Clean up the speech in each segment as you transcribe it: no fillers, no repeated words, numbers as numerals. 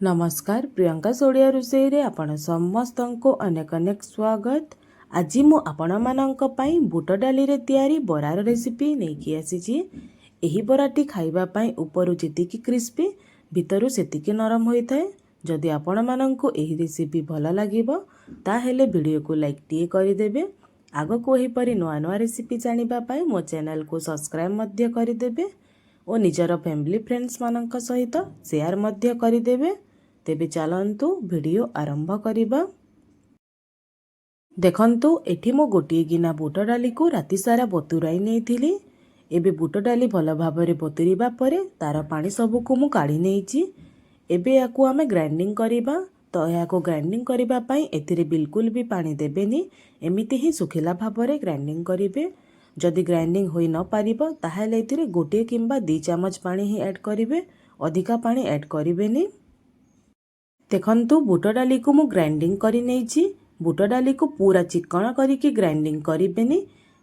नमस्कार प्रियंका सोडिया रोषेई रे आपण समस्त को अनेक अनेक स्वागत। आज मु आपण मानक पई बुट डाली रे तैयारी बरार रेसिपी नहीं आसी। एही बराटी खाइबा पई ऊपर जेतिकी क्रिस्पी भितरु सेतिकी नरम होता है। जदि आपण मानक एही रेसिपी भल लागिबो ताहेले वीडियो को लाइक टिए करिदेबे। आगो को एही परि नुआ नुआ रेसिपी जानिबा पई मो चैनल को सब्सक्राइब मध्य करिदेबे और निजर फैमिली फ्रेंड्स मानक सहित शेयर मध्य करिदेबे। तेबे चलंतु वीडियो आरंभ करिबा। देखंतु एठी मो गोटे गिना बुट डाली को राति सारा बतुराई नेइथिली। एबे बुट डाली भल भाबरे बतुरिबा परे तार पानी सब को मु काढी नेइची। एबे याकू आमे ग्राइंडिंग करिबा। तो याकू ग्राइंडिंग करिबा पई एथिरे बिल्कुल भी पानी देबेनी, एमिति ही सुखिला भाबरे ग्राइंडिंग करिवे। जदि ग्राइंडिंग होई न पारिबो ताहाले एथिरे गोटे किंबा 2 चम्मच पानी ही ऐड करिवे, अधिका पानी ऐड करिवेनी। देखंतु बुट डाली को मु ग्राइंडिंग करी नेइची। बुट डाली को पूरा चिकण करिकी ग्राइंडिंग करिबेनी।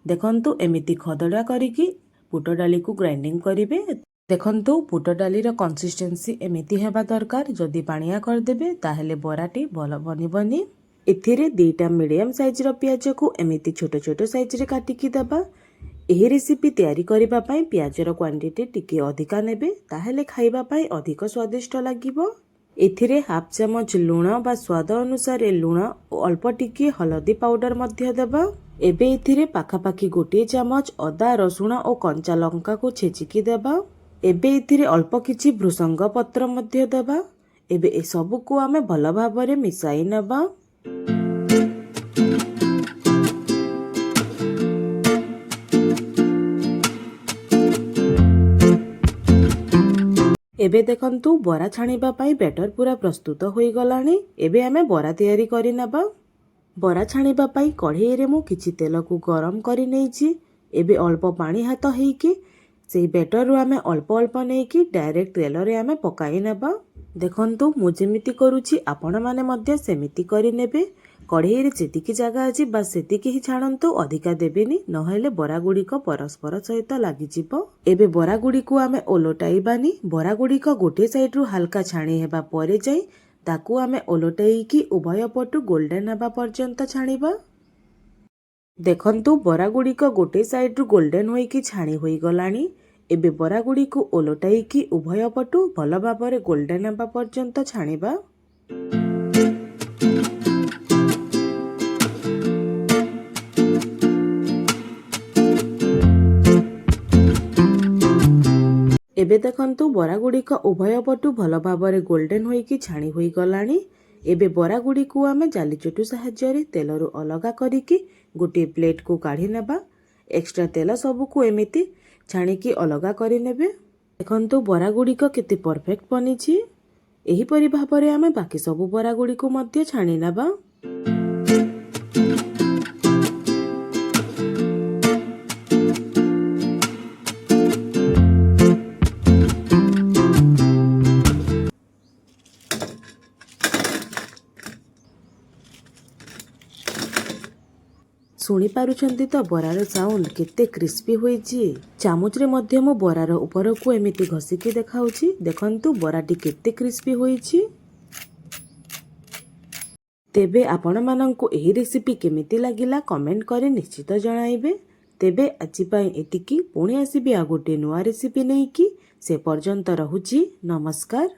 देखंतु एमिति खदड़ा करिकी बुट डाली को ग्राइंडिंग करिवे। देखंतु बुट डाली रो कंसिस्टेंसी एमिति हेबा दरकार। जदि पानिया कर देबे ताहेले बराटी भल बनिबनी। एथिरे 2टा मीडियम साइज रो प्याज को एमिति छोट छोट साइज रे काटिकी दबा। एही रेसिपी तैयारी करिबा पई प्याज रो क्वांटिटी टिके अधिका नेबे, ताहेले खाइबा पई अधिक स्वादिष्ट लागिबो। एथिरे हाफ चम्मच लुण बा स्वाद अनुसार लुण और अल्प टिके हलदी पाउडर मध्य देबा। एबे एथिरे पाखापाखी गोटे चम्मच अदा रसुण और कंचा लंका को छेचिकी देबा। एबे एथिरे अल्प किछि भृसंग पत्र मध्य देबा। एबे ए सब को आमे भल भाबरे मिसाई नेबा। एबे देखंतु बरा छाणीबा पाई बैटर पूरा प्रस्तुत होई गलानी। एबे आमे बरा तैयारी करि नेबा। बरा छाणीबा पाई कढ़ाई रे मु किछि तेल को गरम करि नेइछि। एबे अल्प पानी हाथ हेइकी सेही बैटर रु आमे अल्प अल्प नेइकी डायरेक्ट तेल रे आमे पकाई नेबा। देखंतु मु जेमिति करूछि आपण माने मध्य सेमिति करि नेबे। कढ़ाई रे जेतिकी जगह अछि बस सेतिकी ही छाणंतु, अधिका देबेनी, नहेले बरा गुडी को परस्पर सहित लागि जिवो। एबे बरा गुडी को आमे ओलोटाइबानी। बरा गुडी को गोटे साइड रु हल्का छाणी हेबा परे जाई ताकू आमे ओलोटाइकी उभय पटु गोल्डन हेबा पर्यंत छाणीबा। देखंतु बरा गुडी को गोटे साइड रु गोल्डन होईकी छाणी होई गलानी। एबे बरा गुडी को ओलोटाइकी उभय पटु भल भाबरे गोल्डन हेबा पर्यंत छाणीबा। एबे देखंतु बरा गुडी को उभय पटु भल भाबरे गोल्डन होईकी छाणी होई गलानी। एबे बरा गुडी को आमे जाली चटु सहाय्य रे तेल रु अलगा करिकी गोटे प्लेट को काढी नेबा। एक्स्ट्रा तेल सब को एमिति छाणी की अलगा करि नेबे। देखंतु बरा गुडी को केते परफेक्ट बनिछि। एही परि भाबरे आमे बाकी सब बरा गुडी को मध्य छाणी नेबा। शुणी पारुछंती तो बरार साउंड केते क्रिस्पी होईची। चामच रे मध्य मो बरार ऊपर को एमिति घसिकी देखाउची। देखंतु बराटी केते क्रिस्पी होईची। तेबे आपण माननकु एही रेसिपी केमिति लागिला कमेंट करे निश्चित जणाइबे। तेबे आजि पई एतिकी, पुणी आसीबे आ गोटे नुआ रेसिपी नेइकी। से पर्यंत रहुची, नमस्कार।